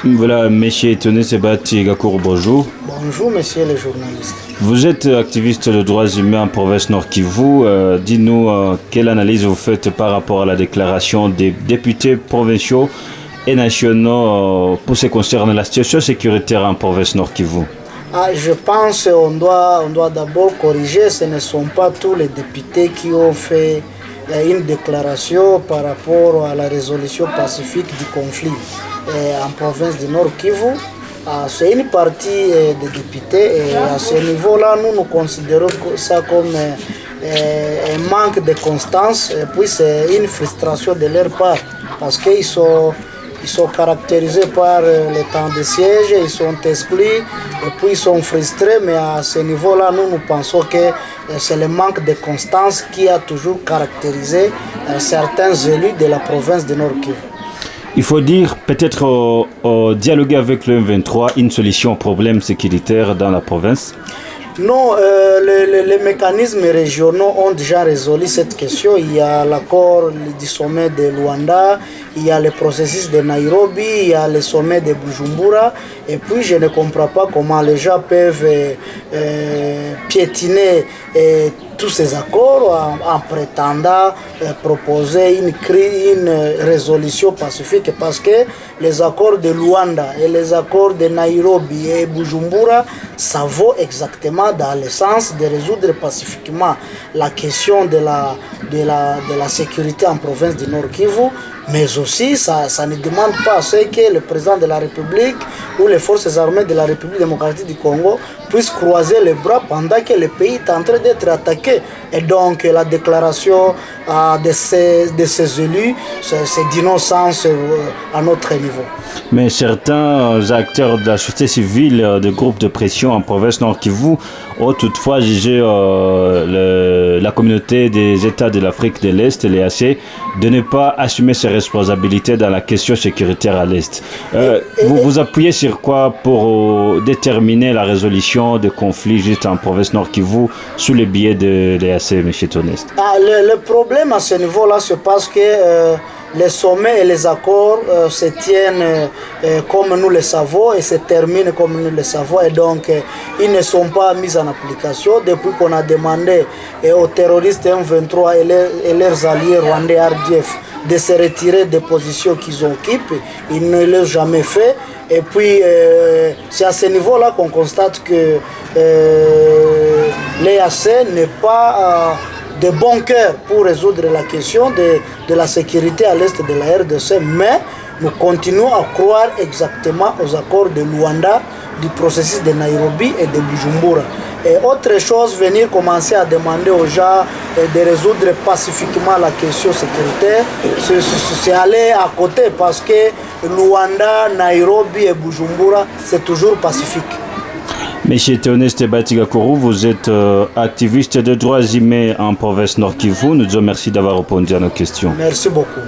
Voilà, Monsieur Tony Sebati Gakour, bonjour. Bonjour, messieurs les journalistes. Vous êtes activiste de droits humains en province Nord Kivu. Dis-nous quelle analyse vous faites par rapport à la déclaration des députés provinciaux et nationaux pour ce qui concerne la situation sécuritaire en province Nord Kivu. Je pense qu'on doit d'abord corriger, ce ne sont pas tous les députés qui ont fait une déclaration par rapport à la résolution pacifique du conflit en province du Nord Kivu. C'est une partie des députés et à ce niveau-là, nous considérons ça comme un manque de constance et puis c'est une frustration de leur part parce qu'ils sont caractérisés par le temps de siège, ils sont exclus et puis ils sont frustrés, mais à ce niveau-là, nous pensons que c'est le manque de constance qui a toujours caractérisé certains élus de la province de Nord Kivu. Il faut dire peut-être dialoguer avec le M23 une solution au problème sécuritaire dans la province. Non, les mécanismes régionaux ont déjà résolu cette question. Il y a l'accord du sommet de Luanda, il y a le processus de Nairobi, il y a le sommet de Bujumbura. Et puis je ne comprends pas comment les gens peuvent piétiner tous ces accords en prétendant proposer une résolution pacifique parce que les accords de Luanda et les accords de Nairobi et Bujumbura, ça vaut exactement dans le sens de résoudre pacifiquement la question de la sécurité en province du Nord Kivu, mais aussi ça ne demande pas que le président de la République ou les forces armées de la République démocratique du Congo puissent croiser les bras pendant que le pays est en train d'être attaqué. Et donc la déclaration de ces élus, c'est d'innocence à notre niveau. Mais certains acteurs de la société civile, de groupes de pression en province Nord Kivu, ont toutefois jugé la communauté des États de l'Afrique de l'Est, l'EAC, de ne pas assumer ses responsabilités dans la question sécuritaire à l'Est. Vous vous appuyez sur quoi pour déterminer la résolution des conflits juste en province Nord Kivu sous le biais de l'EAC, M. Tonest? Le problème à ce niveau-là, c'est parce que les sommets et les accords se tiennent comme nous le savons et se terminent comme nous le savons et donc ils ne sont pas mis en application depuis qu'on a demandé aux terroristes M23 et leurs alliés rwandais RDF de se retirer des positions qu'ils occupent. Ils ne l'ont jamais fait et puis c'est à ce niveau-là qu'on constate que l'EAC n'est pas de bon cœur pour résoudre la question de la sécurité à l'est de la RDC, mais nous continuons à croire exactement aux accords de Luanda, du processus de Nairobi et de Bujumbura. Et autre chose, venir commencer à demander aux gens de résoudre pacifiquement la question sécuritaire, c'est aller à côté parce que Luanda, Nairobi et Bujumbura, c'est toujours pacifique. Monsieur Tony Sebati Gakour, vous êtes activiste de droits humains en province Nord Kivu. Nous vous remercions d'avoir répondu à nos questions. Merci beaucoup.